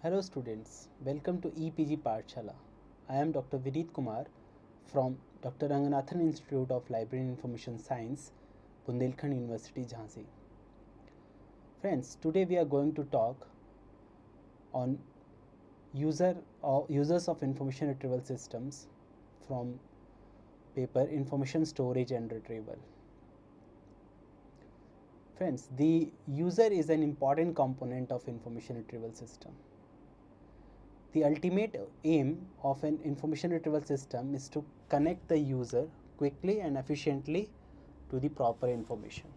Hello students, welcome to EPG Parchala. I am Dr. Vineet Kumar from Dr. Ranganathan Institute of Library and Information Science, Bundelkhand University, Jhansi. Friends, today we are going to talk on users of information retrieval systems from paper Information Storage and Retrieval. Friends, the user is an important component of information retrieval system. The ultimate aim of an information retrieval system is to connect the user quickly and efficiently to the proper information.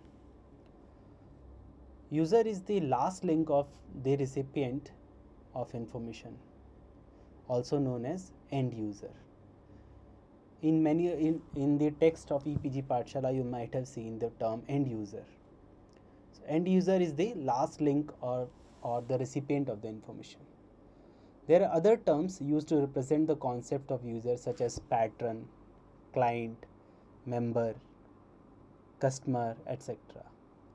User is the last link of the recipient of information, also known as end user. In the text of EPG Pathshala, you might have seen the term end user. So end user is the last link or the recipient of the information. There are other terms used to represent the concept of user such as patron, client, member, customer, etc.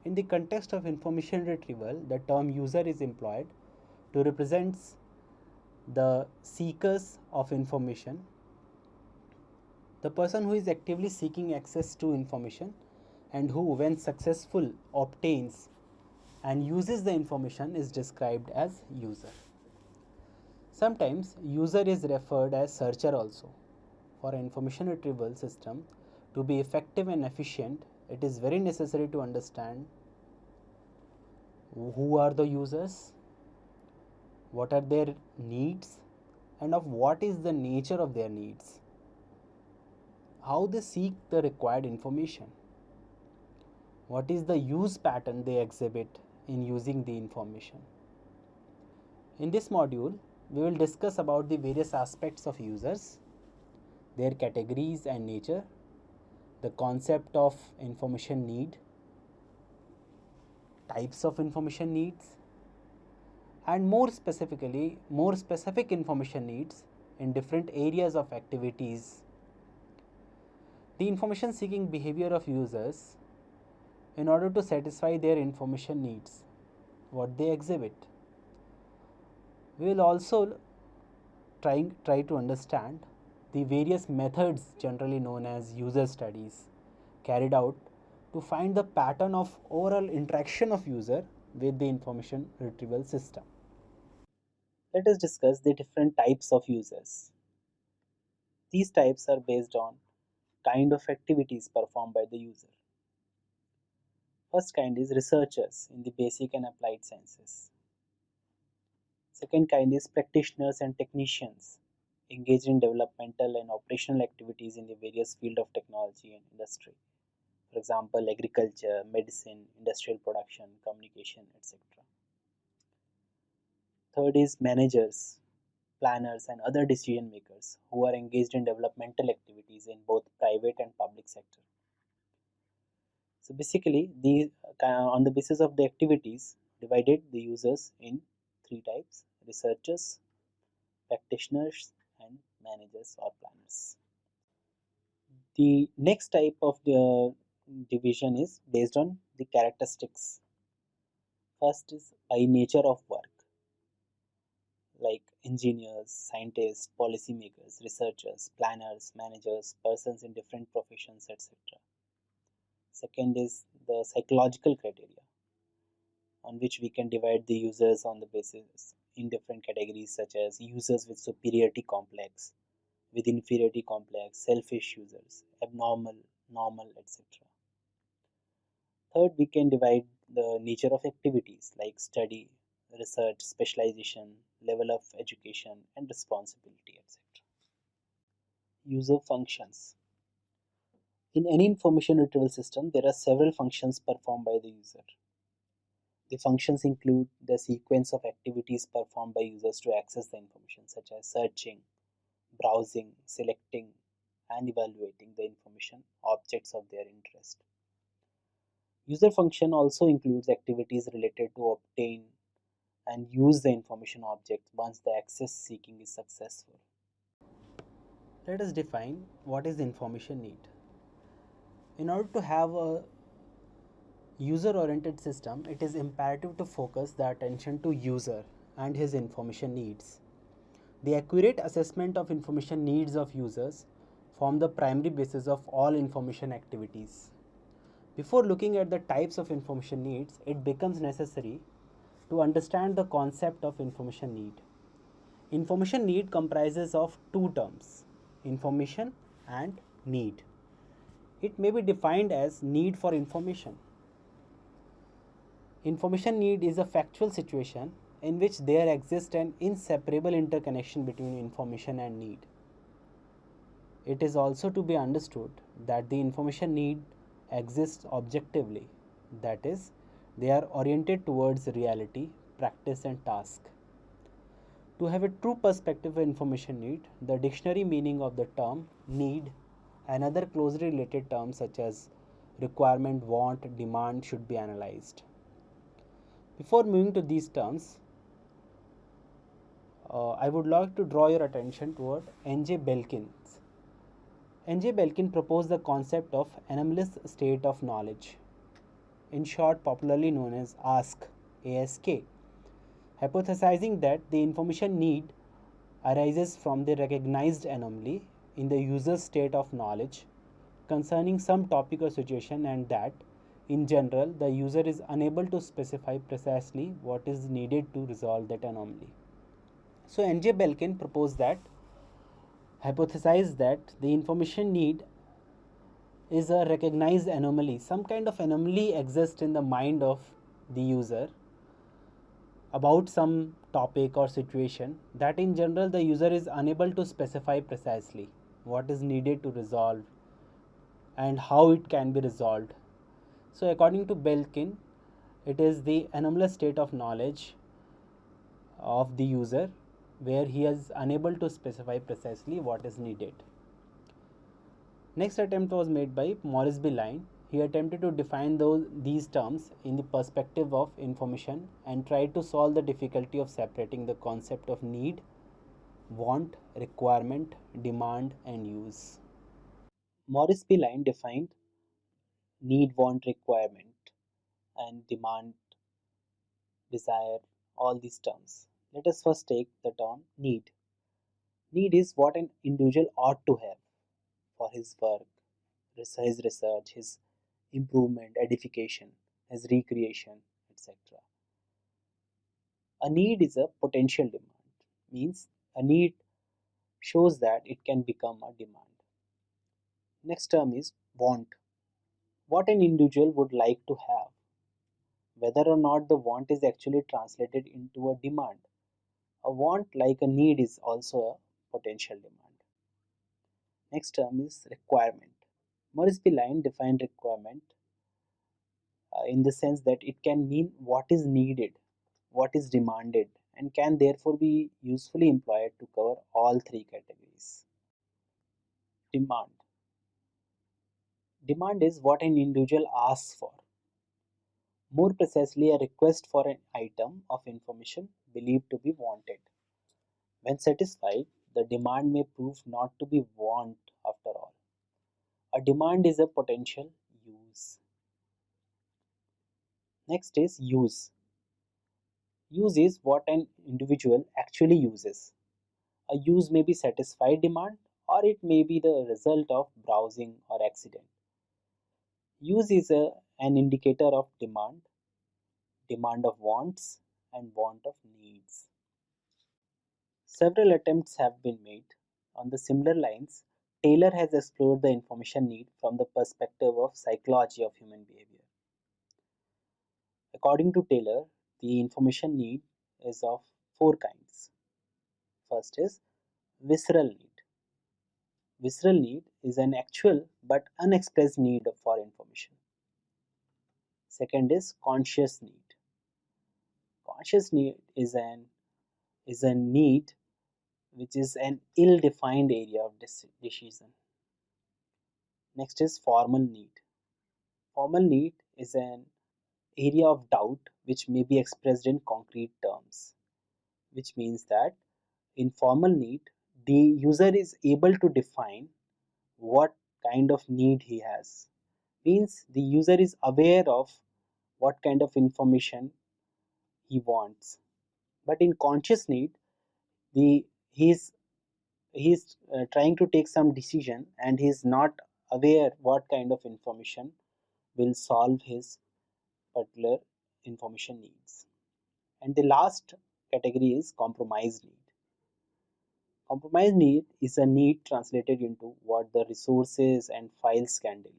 In the context of information retrieval, the term user is employed to represent the seekers of information, the person who is actively seeking access to information and who, when successful, obtains and uses the information is described as user. Sometimes user is referred as searcher also. For an information retrieval system to be effective and efficient, it is very necessary to understand who are the users, what are their needs, and of what is the nature of their needs, how they seek the required information, what is the use pattern they exhibit in using the information. In this module, we will discuss about the various aspects of users, their categories and nature, the concept of information need, types of information needs, and more specific information needs in different areas of activities. The information seeking behavior of users in order to satisfy their information needs, what they exhibit. We will also try to understand the various methods generally known as user studies carried out to find the pattern of overall interaction of user with the information retrieval system. Let us discuss the different types of users. These types are based on kind of activities performed by the user. First kind is researchers in the basic and applied sciences. Second kind is practitioners and technicians engaged in developmental and operational activities in the various fields of technology and industry. For example, agriculture, medicine, industrial production, communication, etc. Third is managers, planners, and other decision makers who are engaged in developmental activities in both private and public sector. So basically, on the basis of the activities, divided the users in three types: researchers, practitioners, and managers or planners. The next type of the division is based on the characteristics. First is by nature of work, like engineers, scientists, policymakers, researchers, planners, managers, persons in different professions, etc. Second is the psychological criteria, on which we can divide the users on the basis in different categories such as users with superiority complex, with inferiority complex, selfish users, abnormal, normal, etc. Third, we can divide the nature of activities like study, research, specialization, level of education, and responsibility, etc. User functions. In any information retrieval system, there are several functions performed by the user. The functions include the sequence of activities performed by users to access the information, such as searching, browsing, selecting, and evaluating the information objects of their interest. User function also includes activities related to obtain and use the information object once the access seeking is successful. Let us define what is information need. In order to have a user-oriented system, it is imperative to focus the attention to user and his information needs. The accurate assessment of information needs of users form the primary basis of all information activities. Before looking at the types of information needs, it becomes necessary to understand the concept of information need. Information need comprises of two terms, information and need. It may be defined as need for information. Information need is a factual situation in which there exists an inseparable interconnection between information and need. It is also to be understood that the information need exists objectively, that is, they are oriented towards reality, practice, and task. To have a true perspective of information need, the dictionary meaning of the term need and other closely related terms such as requirement, want, demand should be analyzed. Before moving to these terms, I would like to draw your attention toward N.J. Belkin. N.J. Belkin proposed the concept of anomalous state of knowledge, in short popularly known as ASK, hypothesizing that the information need arises from the recognized anomaly in the user's state of knowledge concerning some topic or situation, and that in general the user is unable to specify precisely what is needed to resolve that anomaly. So N.J. Belkin proposed that hypothesized that the information need is a recognized anomaly. Some kind of anomaly exists in the mind of the user about some topic or situation that in general the user is unable to specify precisely what is needed to resolve and how it can be resolved. So according to Belkin, it is the anomalous state of knowledge of the user where he is unable to specify precisely what is needed. Next attempt was made by Morris B. Line. He attempted to define these terms in the perspective of information and tried to solve the difficulty of separating the concept of need, want, requirement, demand, and use. Morris B. Line defined need, want, requirement, and demand, desire, all these terms. Let us first take the term need. Need is what an individual ought to have for his work, his research, his improvement, edification, his recreation, etc. A need is a potential demand, means a need shows that it can become a demand. Next term is want, what an individual would like to have, whether or not the want is actually translated into a demand. A want, like a need, is also a potential demand. Next term is requirement. Morris B. Line defined requirement in the sense that it can mean what is needed, what is demanded, and can therefore be usefully employed to cover all three categories. Demand. Demand is what an individual asks for. More precisely, a request for an item of information believed to be wanted. When satisfied, the demand may prove not to be want after all. A demand is a potential use. Next is use. Use is what an individual actually uses. A use may be satisfied demand or it may be the result of browsing or accident. Use is an indicator of demand, demand of wants, and want of needs. Several attempts have been made. On the similar lines, Taylor has explored the information need from the perspective of psychology of human behavior. According to Taylor, the information need is of four kinds. First is visceral need. Visceral need is an actual but unexpressed need for information. Second is conscious need. Conscious need is a need which is an ill-defined area of decision. Next is formal need. Formal need is an area of doubt which may be expressed in concrete terms, which means that in formal need, the user is able to define what kind of need he has. Means the user is aware of what kind of information he wants. But in conscious need, the he's trying to take some decision, and he's not aware what kind of information will solve his particular information needs. And the last category is compromise need. Compromise need is a need translated into what the resources and files can deliver.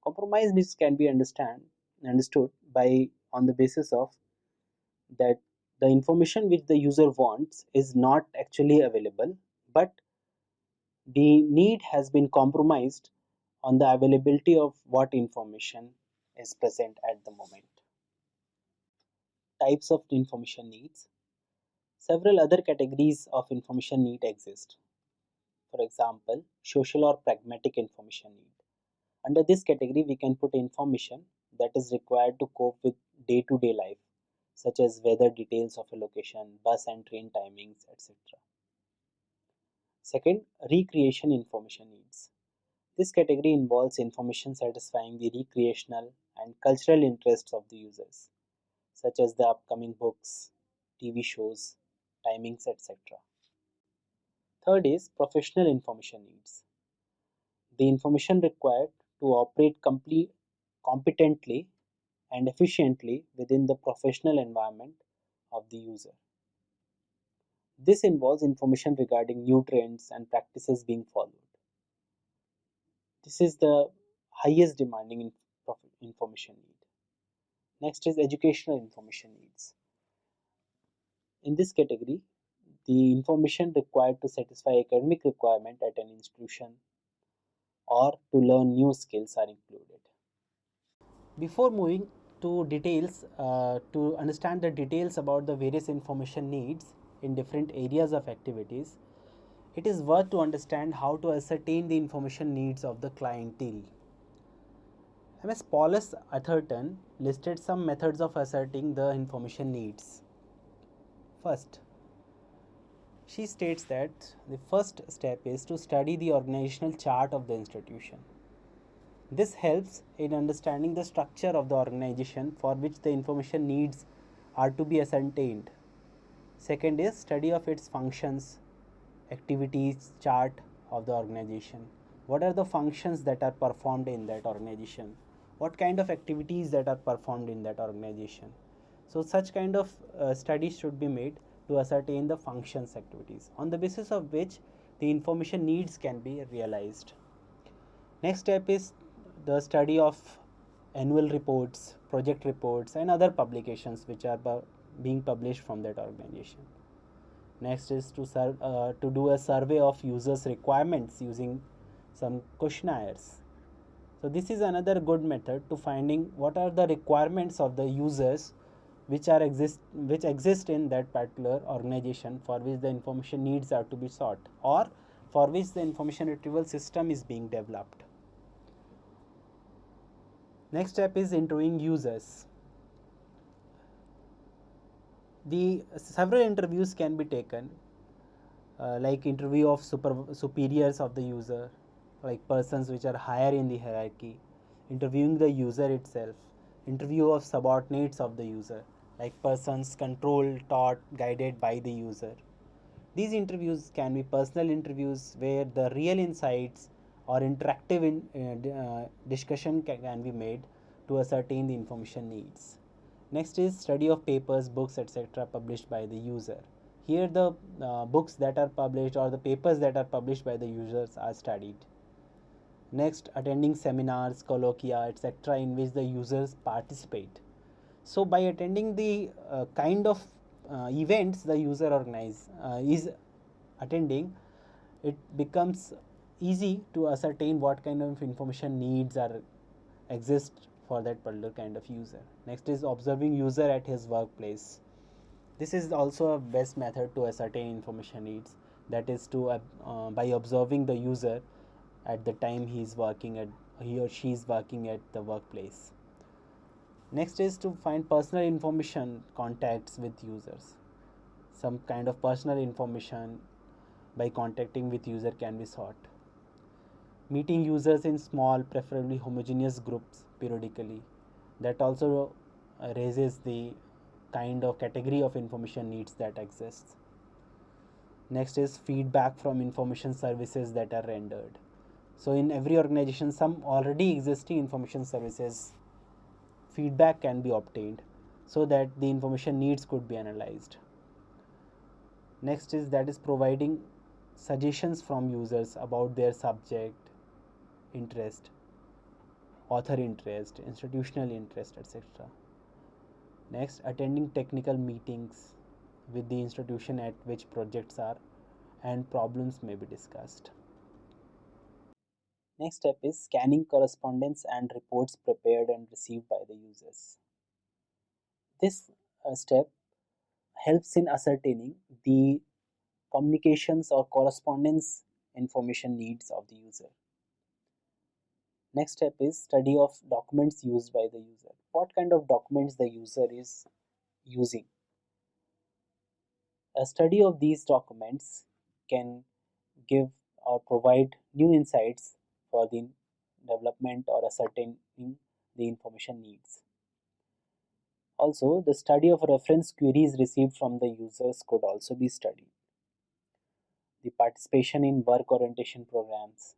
Compromise needs can be understood by on the basis of that the information which the user wants is not actually available, but the need has been compromised on the availability of what information is present at the moment. Types of information needs. Several other categories of information need exist. For example, social or pragmatic information need. Under this category, we can put information that is required to cope with day-to-day life, such as weather details of a location, bus and train timings, etc. Second, recreation information needs. This category involves information satisfying the recreational and cultural interests of the users, such as the upcoming books, TV shows, timings, etc. Third is professional information needs. The information required to operate competently and efficiently within the professional environment of the user. This involves information regarding new trends and practices being followed. This is the highest demanding information need. Next is educational information needs. In this category, the information required to satisfy academic requirement at an institution or to learn new skills are included. Before moving to details, to understand the details about the various information needs in different areas of activities, it is worth to understand how to ascertain the information needs of the clientele. Ms. Paulus Atherton listed some methods of ascertaining the information needs. First, she states that the first step is to study the organizational chart of the institution. This helps in understanding the structure of the organization for which the information needs are to be ascertained. Second is study of its functions, activities chart of the organization. What are the functions that are performed in that organization? What kind of activities that are performed in that organization? So such kind of studies should be made to ascertain the functions activities, on the basis of which the information needs can be realized. Next step is the study of annual reports, project reports, and other publications which are being published from that organization. Next is to do a survey of users' requirements using some questionnaires. So this is another good method to finding what are the requirements of the users which exist in that particular organization for which the information needs are to be sought, or for which the information retrieval system is being developed. Next step is interviewing users. The several interviews can be taken, like interview of superiors of the user, like persons which are higher in the hierarchy, interviewing the user itself, interview of subordinates of the user, like persons controlled, taught, guided by the user. These interviews can be personal interviews where the real insights or interactive discussion can be made to ascertain the information needs. Next is study of papers, books, etc. published by the user. Here the books that are published or the papers that are published by the users are studied. Next, attending seminars, colloquia, etc. in which the users participate. So by attending the kind of events the user is attending, it becomes easy to ascertain what kind of information needs are exist for that particular kind of user. Next is observing user at his workplace. This is also a best method to ascertain information needs, that is to by observing the user at the time he or she is working at the workplace. Next is to find personal information contacts with users. Some kind of personal information by contacting with user can be sought. Meeting users in small, preferably homogeneous groups periodically. That also raises the kind of category of information needs that exists. Next is feedback from information services that are rendered. So in every organization, some already existing information services feedback can be obtained so that the information needs could be analyzed. Next is that is providing suggestions from users about their subject interest, author interest, institutional interest, etc. Next, attending technical meetings with the institution at which projects are and problems may be discussed. Next step is scanning correspondence and reports prepared and received by the users. This step helps in ascertaining the communications or correspondence information needs of the user. Next step is study of documents used by the user. What kind of documents the user is using? A study of these documents can give or provide new insights for the development or ascertaining the information needs. Also, the study of reference queries received from the users could also be studied. The participation in work orientation programs.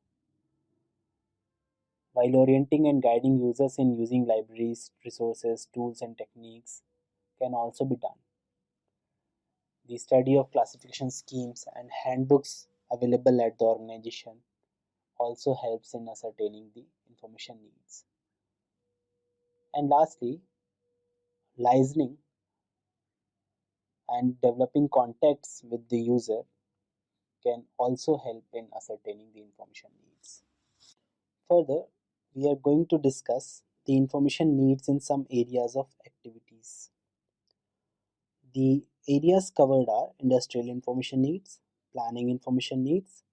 While orienting and guiding users in using libraries, resources, tools, and techniques can also be done. The study of classification schemes and handbooks available at the organization also helps in ascertaining the information needs. And lastly, listening and developing contacts with the user can also help in ascertaining the information needs. Further, we are going to discuss the information needs in some areas of activities. The areas covered are industrial information needs, planning information needs,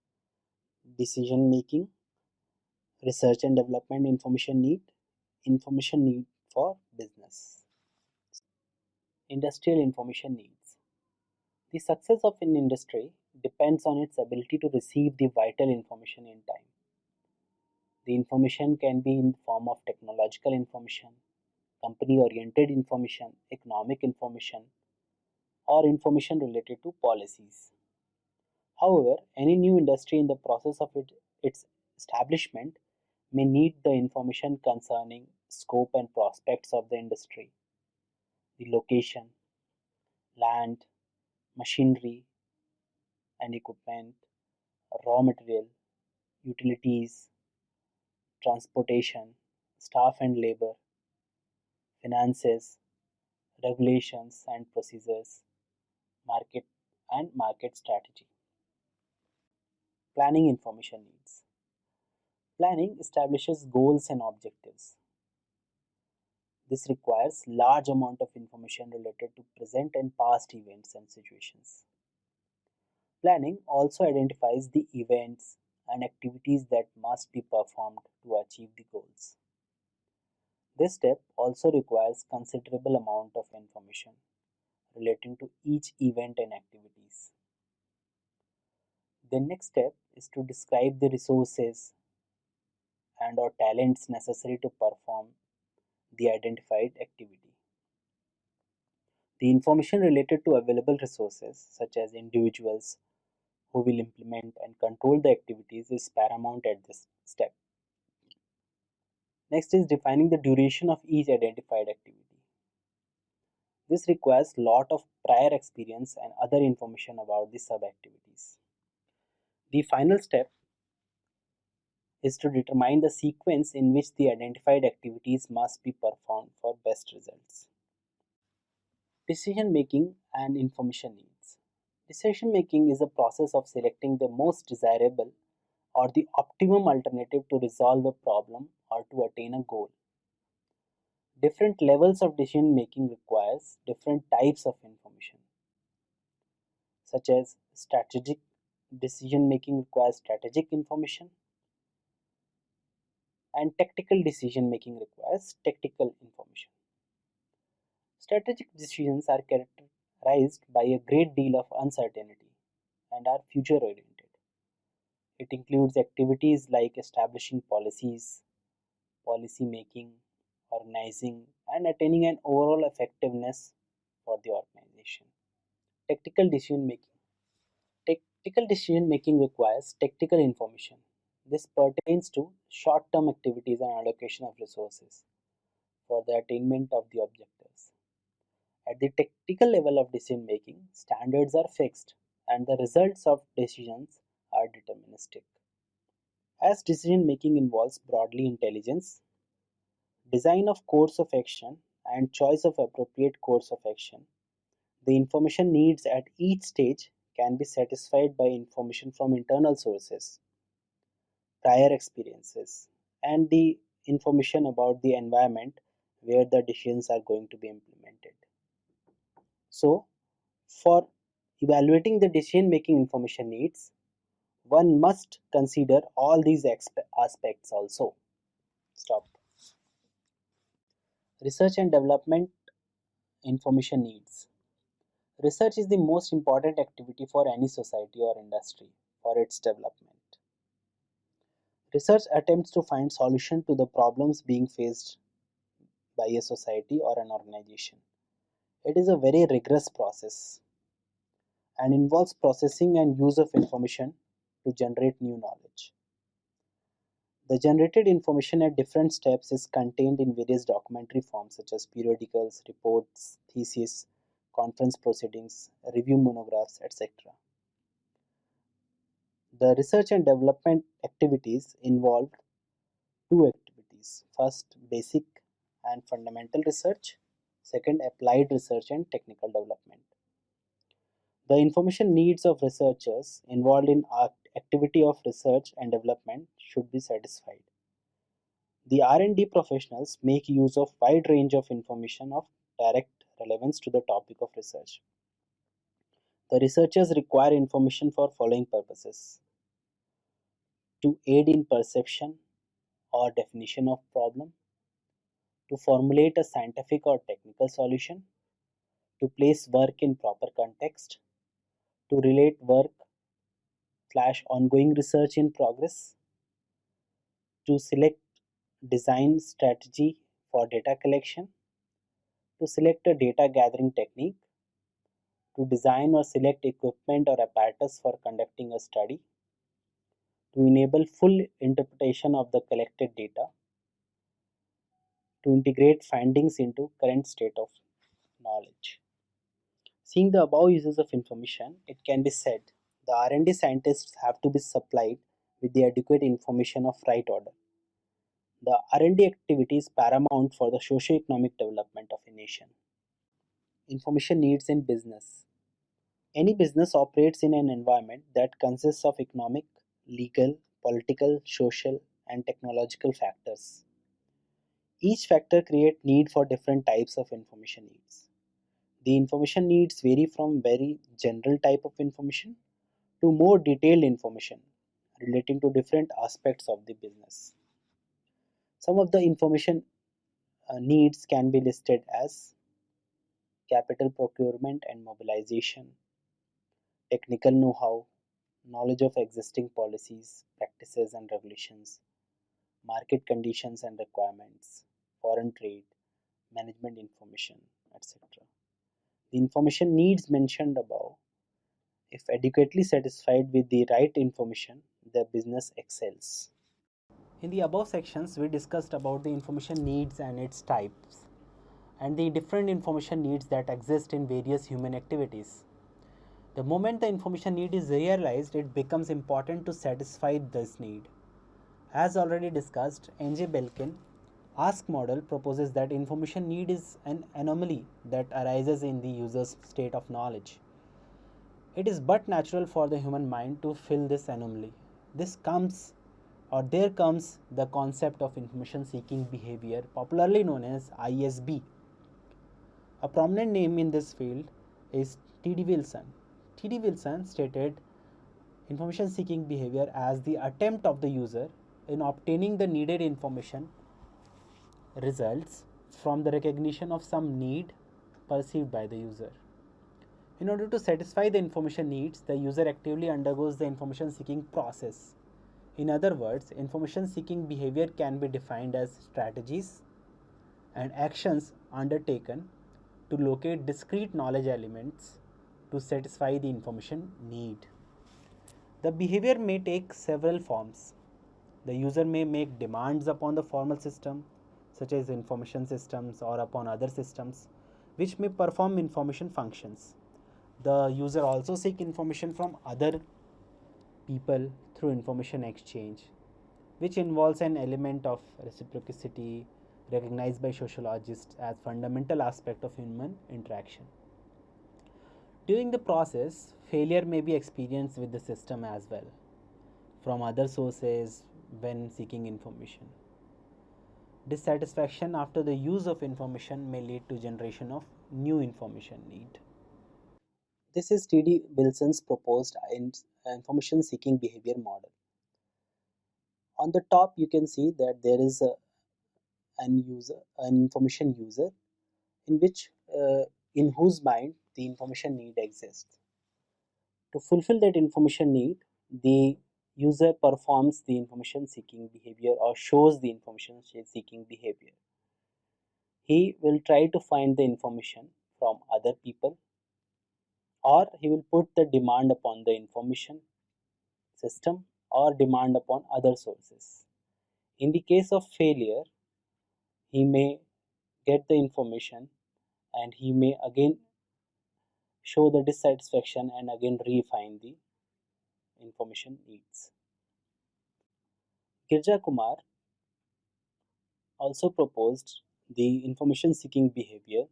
decision making, research and development information need for business. Industrial information needs. The success of an industry depends on its ability to receive the vital information in time. The information can be in the form of technological information, company-oriented information, economic information, or information related to policies. However, any new industry in the process of its establishment may need the information concerning scope and prospects of the industry, the location, land, machinery and equipment, raw material, utilities, transportation, staff and labor, finances, regulations and procedures, market and market strategy. Planning information needs. Planning establishes goals and objectives. This requires large amount of information related to present and past events and situations. Planning also identifies the events and activities that must be performed to achieve the goals. This step also requires considerable amount of information relating to each event and activities. The next step is to describe the resources and or talents necessary to perform the identified activity. The information related to available resources, such as individuals who will implement and control the activities, is paramount at this step. Next is defining the duration of each identified activity. This requires lot of prior experience and other information about the sub-activities. The final step is to determine the sequence in which the identified activities must be performed for best results. Decision making and information needs. Decision making is a process of selecting the most desirable or the optimum alternative to resolve a problem or to attain a goal. Different levels of decision making requires different types of information, such as strategic decision making requires strategic information and tactical decision making requires tactical information. Strategic decisions are characterized by a great deal of uncertainty and are future oriented. It includes activities like establishing policies, policy making, organizing, and attaining an overall effectiveness for the organization. Tactical decision making. Tactical decision making requires tactical information. This pertains to short term activities and allocation of resources for the attainment of the objectives. At the tactical level of decision making, standards are fixed and the results of decisions are deterministic. As decision making involves broadly intelligence, design of course of action, and choice of appropriate course of action, the information needs at each stage can be satisfied by information from internal sources, prior experiences, and the information about the environment where the decisions are going to be implemented. So, for evaluating the decision making information needs, one must consider all these aspects also. Stop. Research and development information needs. Research is the most important activity for any society or industry for its development. Research attempts to find solution to the problems being faced by a society or an organization. It is a very rigorous process and involves processing and use of information to generate new knowledge. The generated information at different steps is contained in various documentary forms such as periodicals, reports, theses, conference proceedings, review monographs, etc. The research and development activities involved two activities. First, basic and fundamental research. Second, applied research and technical development. The information needs of researchers involved in activity of research and development should be satisfied. The R&D professionals make use of wide range of information of direct relevance to the topic of research. The researchers require information for following purposes: to aid in perception or definition of problem, to formulate a scientific or technical solution, to place work in proper context, to relate work / ongoing research in progress, to select design strategy for data collection, to select a data gathering technique, to design or select equipment or apparatus for conducting a study, to enable full interpretation of the collected data, to integrate findings into current state of knowledge. Seeing the above uses of information, it can be said the R&D scientists have to be supplied with the adequate information of right order. The R&D activity is paramount for the socio-economic development of a nation. Information needs in business. Any business operates in an environment that consists of economic, legal, political, social, and technological factors. Each factor creates need for different types of information needs. The information needs vary from very general type of information to more detailed information relating to different aspects of the business. Some of the information needs can be listed as capital procurement and mobilization, technical know-how, knowledge of existing policies, practices and regulations, market conditions and requirements, foreign trade, management information, etc. The information needs mentioned above, if adequately satisfied with the right information, the business excels. In the above sections, we discussed about the information needs and its types, and the different information needs that exist in various human activities. The moment the information need is realized, it becomes important to satisfy this need. As already discussed, N.J. Belkin Ask model proposes that information need is an anomaly that arises in the user's state of knowledge. It is but natural for the human mind to fill this anomaly. There comes the concept of information seeking behavior, popularly known as ISB. A prominent name in this field is T.D. Wilson. T.D. Wilson stated information seeking behavior as the attempt of the user in obtaining the needed information results from the recognition of some need perceived by the user. In order to satisfy the information needs, the user actively undergoes the information seeking process. In other words, information seeking behavior can be defined as strategies and actions undertaken to locate discrete knowledge elements to satisfy the information need. The behavior may take several forms. The user may make demands upon the formal system, such as information systems, or upon other systems, which may perform information functions. The user also seek information from other people through information exchange, which involves an element of reciprocity recognized by sociologists as fundamental aspect of human interaction. During the process, failure may be experienced with the system as well from other sources when seeking information. Dissatisfaction after the use of information may lead to generation of new information need. This is T.D. Wilson's proposed information seeking behavior model. On the top you can see that there is an information user in which in whose mind the information need exists. To fulfill that information need, the user performs the information seeking behavior or shows the information seeking behavior. He will try to find the information from other people, or he will put the demand upon the information system or demand upon other sources. In the case of failure, he may get the information and he may again show the dissatisfaction and again refine the information needs. Girja Kumar also proposed the information seeking behavior.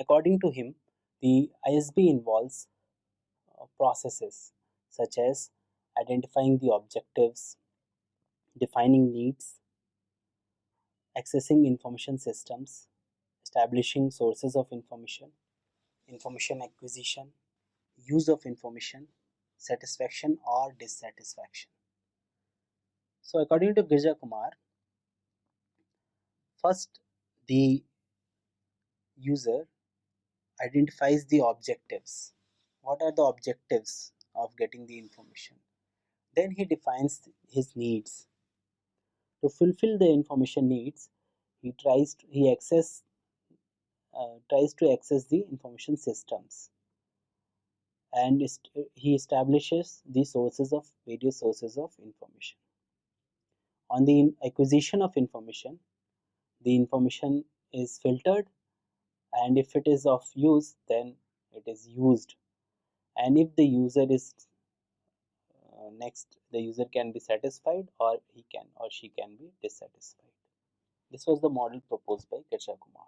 According to him, the ISB involves processes such as identifying the objectives, defining needs, accessing information systems, establishing sources of information, information acquisition, use of information, satisfaction or dissatisfaction. So according to Girja Kumar, first the user identifies the objectives. What are the objectives of getting the information? Then he defines his needs. To fulfill the information needs, he tries to access the information systems, and he establishes the sources of various sources of information. On the acquisition of information, the information is filtered, and if it is of use, then it is used. And if the user is next, the user can be satisfied, or he can or she can be dissatisfied. This was the model proposed by Girja Kumar.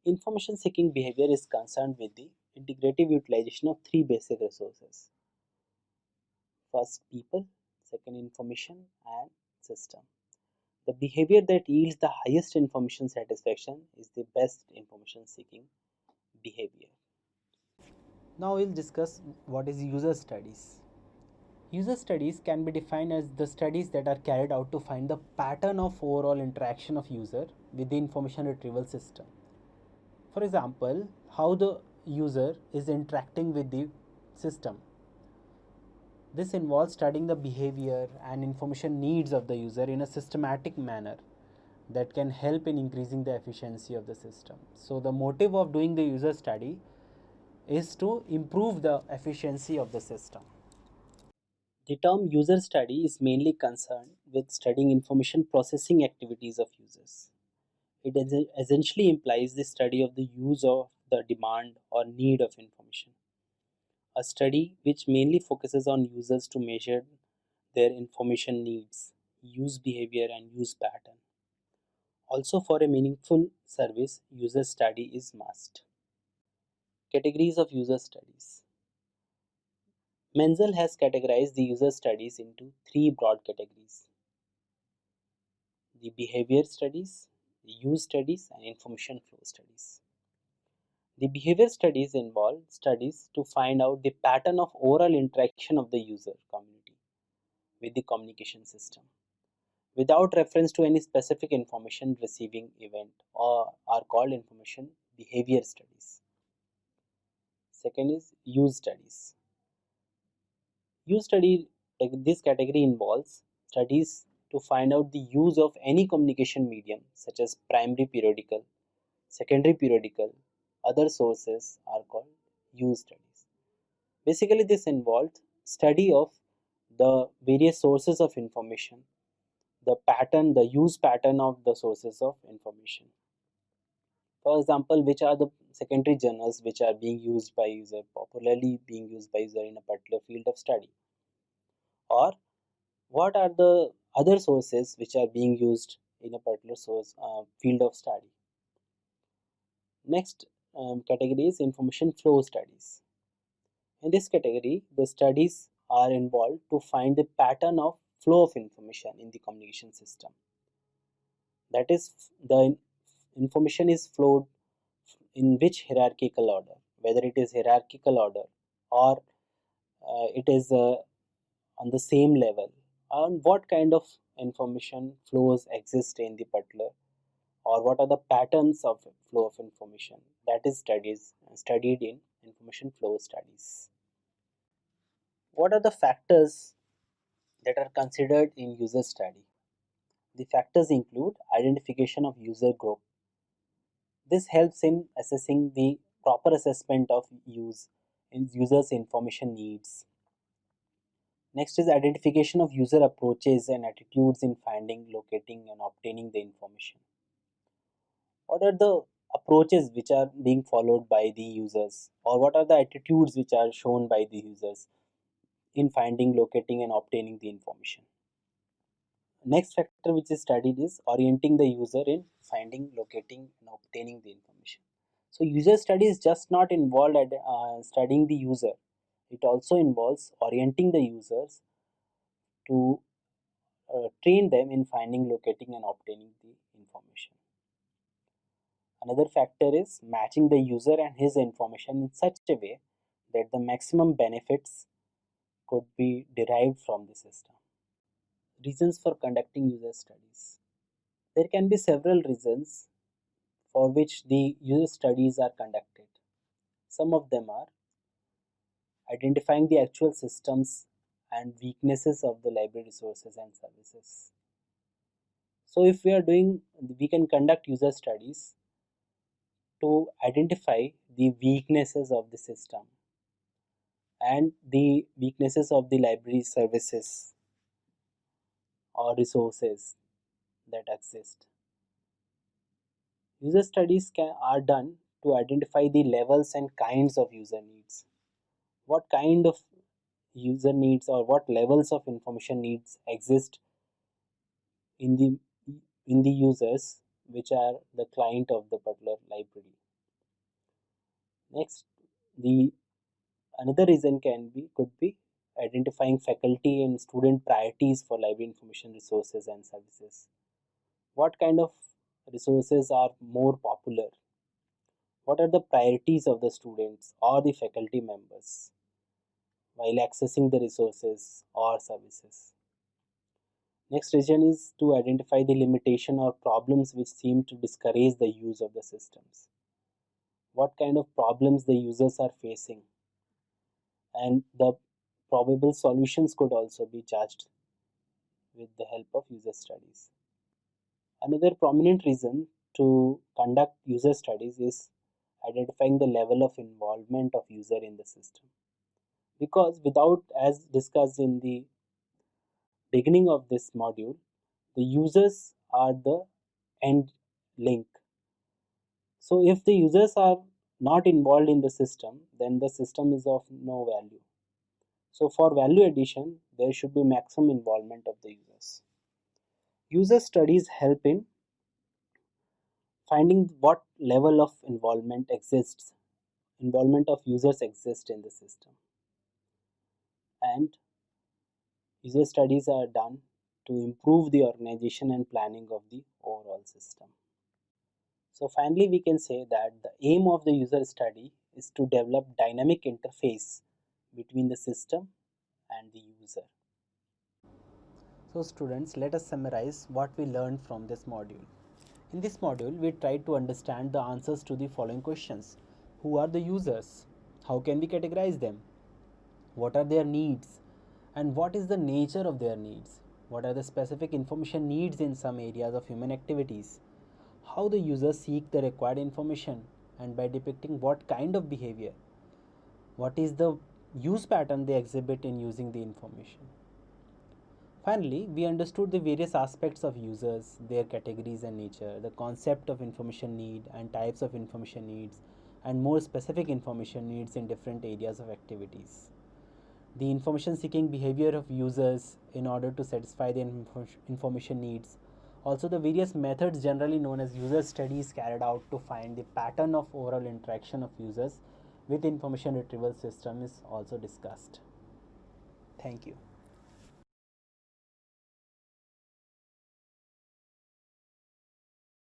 Information seeking behavior is concerned with the integrative utilization of three basic resources. First, people, second, information, and system. The behavior that yields the highest information satisfaction is the best information seeking behavior. Now we'll discuss what is user studies. User studies can be defined as the studies that are carried out to find the pattern of overall interaction of user with the information retrieval system. For example, how the user is interacting with the system. This involves studying the behavior and information needs of the user in a systematic manner that can help in increasing the efficiency of the system. So the motive of doing the user study is to improve the efficiency of the system. The term user study is mainly concerned with studying information processing activities of users. It essentially implies the study of the use of the demand or need of information. A study which mainly focuses on users to measure their information needs, use behavior, and use pattern. Also, for a meaningful service, user study is must. Categories of user studies. Menzel has categorized the user studies into three broad categories: the behavior studies, the use studies, and information flow studies. The behavior studies involve studies to find out the pattern of overall interaction of the user community with the communication system, without reference to any specific information receiving event, or are called information behavior studies. Second is use studies. Use study, this category involves studies to find out the use of any communication medium such as primary periodical, secondary periodical, other sources are called use studies. Basically, this involved study of the various sources of information, the pattern, the use pattern of the sources of information. For example, which are the secondary journals which are being used by user, popularly being used by user in a particular field of study, or what are the other sources which are being used in a particular field of study. Next category is information flow studies. In this category, the studies are involved to find the pattern of flow of information in the communication system. That is, the information is flowed in which hierarchical order, whether it is hierarchical order or it is on the same level, and what kind of information flows exist in the particular, or what are the patterns of flow of information, that is studied in information flow studies. What are the factors that are considered in user study? The factors include identification of user group. This helps in assessing the proper assessment of users' information needs. Next is identification of user approaches and attitudes in finding, locating, and obtaining the information. What are the approaches which are being followed by the users, or what are the attitudes which are shown by the users in finding, locating, and obtaining the information? Next factor which is studied is orienting the user in finding, locating, and obtaining the information. So user study is just not involved at studying the user. It also involves orienting the users to train them in finding, locating, and obtaining the information. Another factor is matching the user and his information in such a way that the maximum benefits could be derived from the system. Reasons for conducting user studies. There can be several reasons for which the user studies are conducted. Some of them are identifying the actual systems and weaknesses of the library resources and services. So if we can conduct user studies to identify the weaknesses of the system and the weaknesses of the library services or resources that exist. User studies are done to identify the levels and kinds of user needs. What kind of user needs or what levels of information needs exist in the users which are the client of the particular library. Next, the another reason could be identifying faculty and student priorities for library information resources and services. What kind of resources are more popular? What are the priorities of the students or the faculty members while accessing the resources or services? Next reason is to identify the limitation or problems which seem to discourage the use of the systems. What kind of problems the users are facing, and the probable solutions could also be judged with the help of user studies. Another prominent reason to conduct user studies is identifying the level of involvement of user in the system. Because without, as discussed in the beginning of this module, the users are the end link. So if the users are not involved in the system, then the system is of no value. So for value addition, there should be maximum involvement of the users. User studies help in finding what level of involvement of users exist in the system. And user studies are done to improve the organization and planning of the overall system. So finally, we can say that the aim of the user study is to develop dynamic interface between the system and the user. So students, let us summarize what we learned from this module. In this module, we tried to understand the answers to the following questions. Who are the users? How can we categorize them? What are their needs? And what is the nature of their needs? What are the specific information needs in some areas of human activities? how the users seek the required information, and by depicting what kind of behavior, what is the use pattern they exhibit in using the information. Finally, we understood the various aspects of users, their categories and nature, the concept of information need and types of information needs, and more specific information needs in different areas of activities. The information seeking behavior of users in order to satisfy their information needs. Also, the various methods generally known as user studies carried out to find the pattern of overall interaction of users with information retrieval system is also discussed. Thank you.